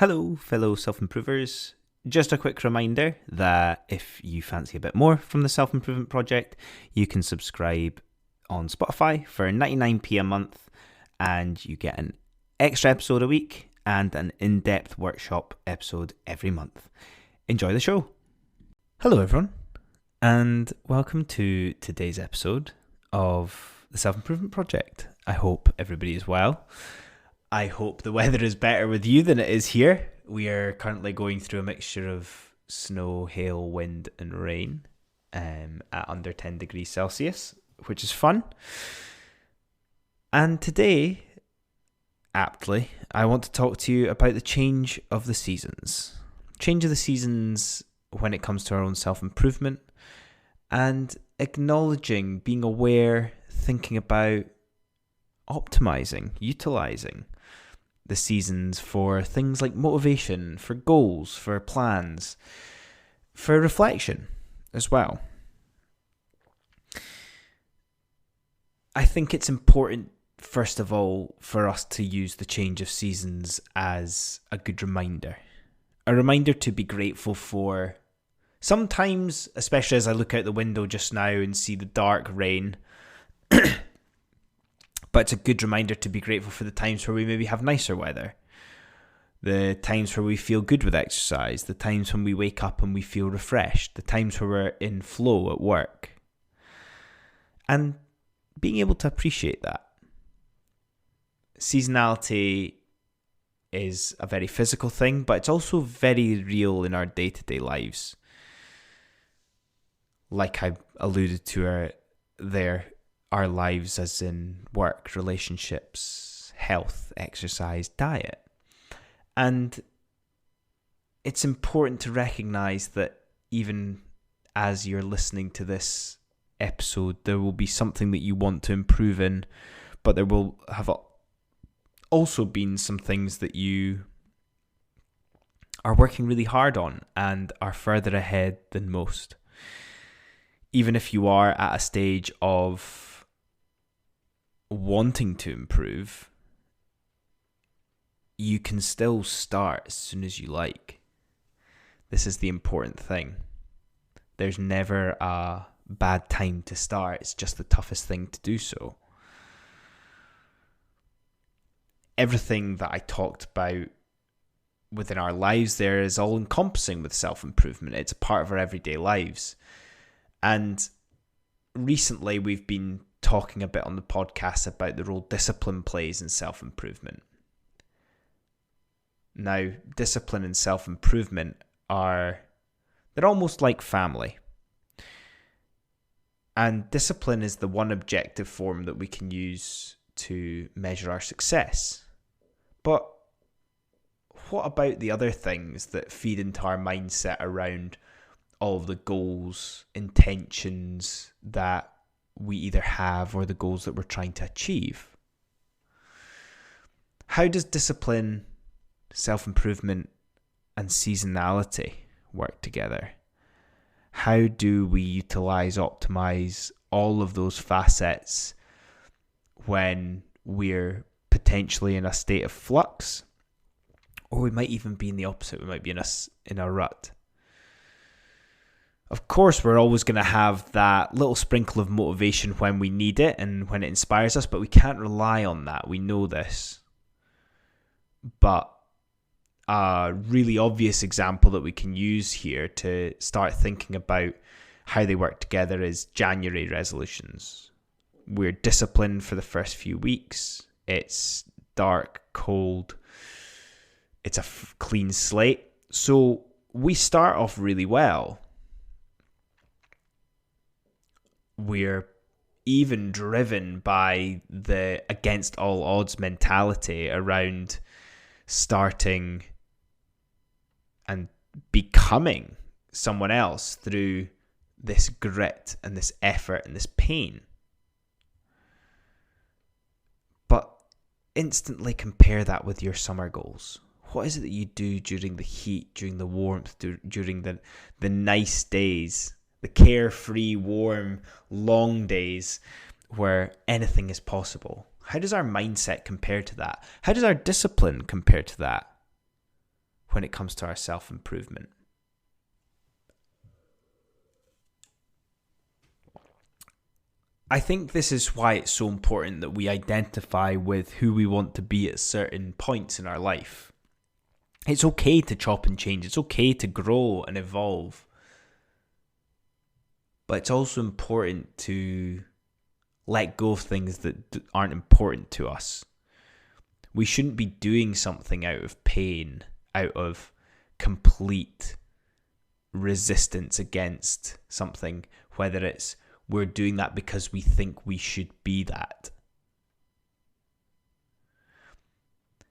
Hello, fellow self-improvers. Just a quick reminder that if you fancy a bit more from the Self-Improvement Project, you can subscribe on Spotify for 99p a month, and you get an extra episode a week and an in-depth workshop episode every month. Enjoy the show. Hello, everyone, and welcome to today's episode of the Self-Improvement Project. I hope everybody is well. I hope the weather is better with you than it is here. We are currently going through a mixture of snow, hail, wind and rain at under 10 degrees Celsius, which is fun. And today, aptly, I want to talk to you about the change of the seasons. Change of the seasons when it comes to our own self-improvement and acknowledging, being aware, thinking about optimizing, utilizing the seasons for things like motivation, for goals, for plans, for reflection as well. I think it's important, first of all, for us to use the change of seasons as a good reminder. A reminder to be grateful for. Sometimes, especially as I look out the window just now and see the dark rain, but it's a good reminder to be grateful for the times where we maybe have nicer weather, the times where we feel good with exercise, the times when we wake up and we feel refreshed, the times where we're in flow at work, and being able to appreciate that. Seasonality is a very physical thing, but it's also very real in our day-to-day lives. Like I alluded to there, our lives as in work, relationships, health, exercise, diet. And it's important to recognize that even as you're listening to this episode, there will be something that you want to improve in, but there will have also been some things that you are working really hard on and are further ahead than most. Even if you are at a stage of wanting to improve, you can still start as soon as you like. This is the important thing. There's never a bad time to start. It's just the toughest thing to do so. Everything that I talked about within our lives there is all encompassing with self-improvement. It's a part of our everyday lives. And recently we've been talking a bit on the podcast about the role discipline plays in self-improvement. Now, discipline and self-improvement they're almost like family. And discipline is the one objective form that we can use to measure our success. But what about the other things that feed into our mindset around all of the goals, intentions that we either have or the goals that we're trying to achieve? How does discipline, self-improvement, and seasonality work together? How do we utilize, optimize all of those facets when we're potentially in a state of flux? Or we might even be in the opposite. We might be in a rut. Of course, we're always going to have that little sprinkle of motivation when we need it and when it inspires us, but we can't rely on that. We know this. But a really obvious example that we can use here to start thinking about how they work together is January resolutions. We're disciplined for the first few weeks. It's dark, cold. It's a clean slate. So we start off really well. We're even driven by the against all odds mentality around starting and becoming someone else through this grit and this effort and this pain. But instantly compare that with your summer goals. What is it that you do during the heat, during the warmth, during the nice days, the carefree, warm, long days where anything is possible? How does our mindset compare to that? How does our discipline compare to that? when it comes to our self-improvement. I think this is why it's so important that we identify with who we want to be at certain points in our life. It's okay to chop and change. It's okay to grow and evolve. But it's also important to let go of things that aren't important to us. We shouldn't be doing something out of pain, out of complete resistance against something, whether it's we're doing that because we think we should be that.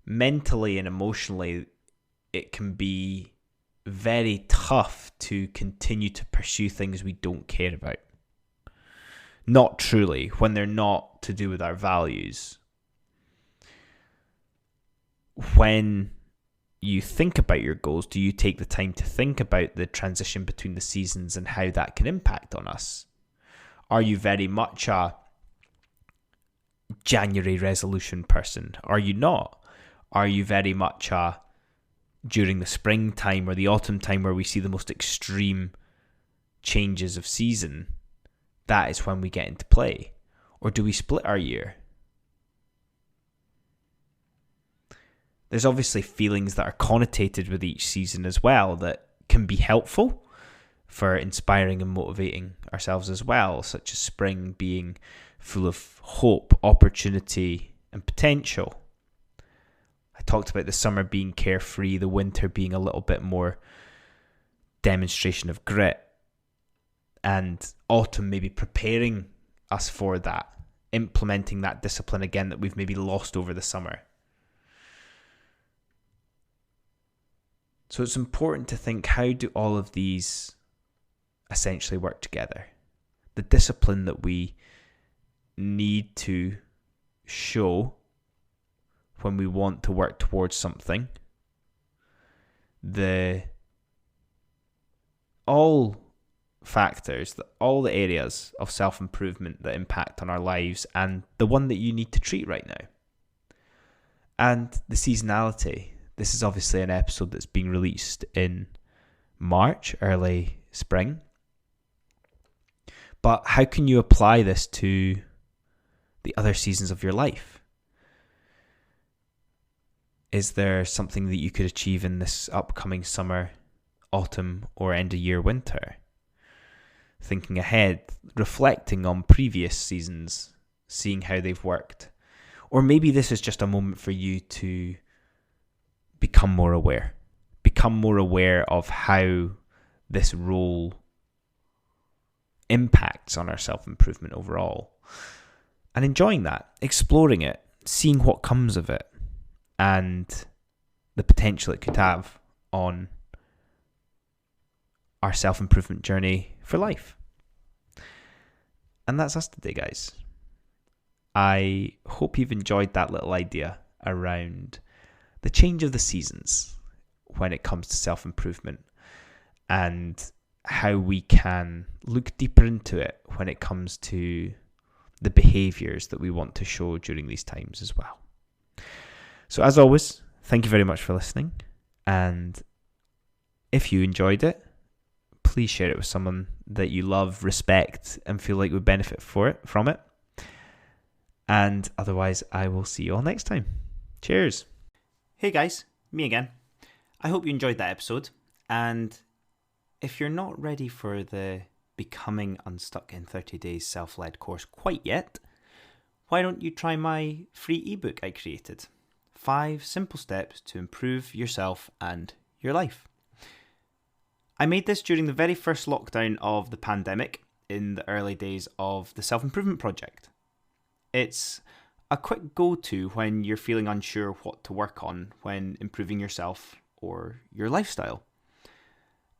Mentally and emotionally, it can be very tough to continue to pursue things we don't care about. Not truly, when they're not to do with our values. When you think about your goals, do you take the time to think about the transition between the seasons and how that can impact on us? Are you very much a January resolution person? Are you not? Are you very much a during the springtime or the autumn time where we see the most extreme changes of season? That is when we get into play. Or do we split our year? There's obviously feelings that are connotated with each season as well that can be helpful for inspiring and motivating ourselves as well, such as spring being full of hope, opportunity, and potential. I talked about the summer being carefree, the winter being a little bit more demonstration of grit, and autumn maybe preparing us for that, implementing that discipline again that we've maybe lost over the summer. So it's important to think, how do all of these essentially work together? The discipline that we need to show when we want to work towards something, all factors, all the areas of self-improvement that impact on our lives, and the one that you need to treat right now. And the seasonality. This is obviously an episode that's being released in March, early spring. But how can you apply this to the other seasons of your life? Is there something that you could achieve in this upcoming summer, autumn, or end of year winter? Thinking ahead, reflecting on previous seasons, seeing how they've worked. Or maybe this is just a moment for you to become more aware of how this role impacts on our self-improvement overall, and enjoying that, exploring it, seeing what comes of it, and the potential it could have on our self-improvement journey for life. And that's us today, guys. I hope you've enjoyed that little idea around the change of the seasons when it comes to self-improvement, and how we can look deeper into it when it comes to the behaviours that we want to show during these times as well. So as always, thank you very much for listening. And if you enjoyed it, please share it with someone that you love, respect, and feel like would benefit from it. And otherwise, I will see you all next time. Cheers. Hey guys, me again. I hope you enjoyed that episode. And if you're not ready for the Becoming Unstuck in 30 Days self-led course quite yet, why don't you try my free ebook I created? 5 simple steps to improve yourself and your life. I made this during the very first lockdown of the pandemic, in the early days of the self-improvement project. It's a quick go-to when you're feeling unsure what to work on when improving yourself or your lifestyle.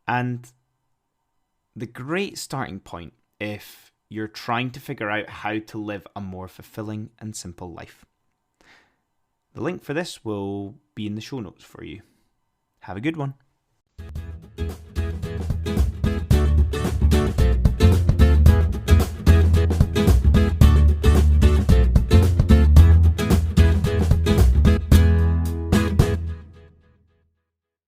And the great starting point if you're trying to figure out how to live a more fulfilling and simple life. The link for this will be in the show notes for you. Have a good one.